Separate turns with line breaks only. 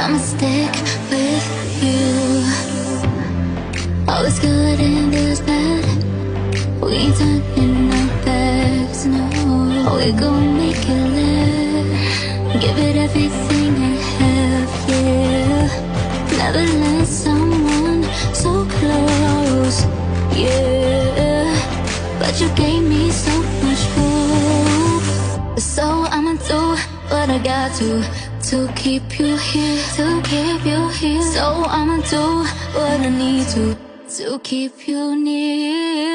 I'ma stick with you. All is good and there's bad. We ain't turning our backs, no. We gon' make it live. Give it everything I have, yeah. Never let someone so close, yeah. But you gave me so much hope. So I'ma do what I got to keep you here, to keep you here. So I'ma do what I need to keep you near.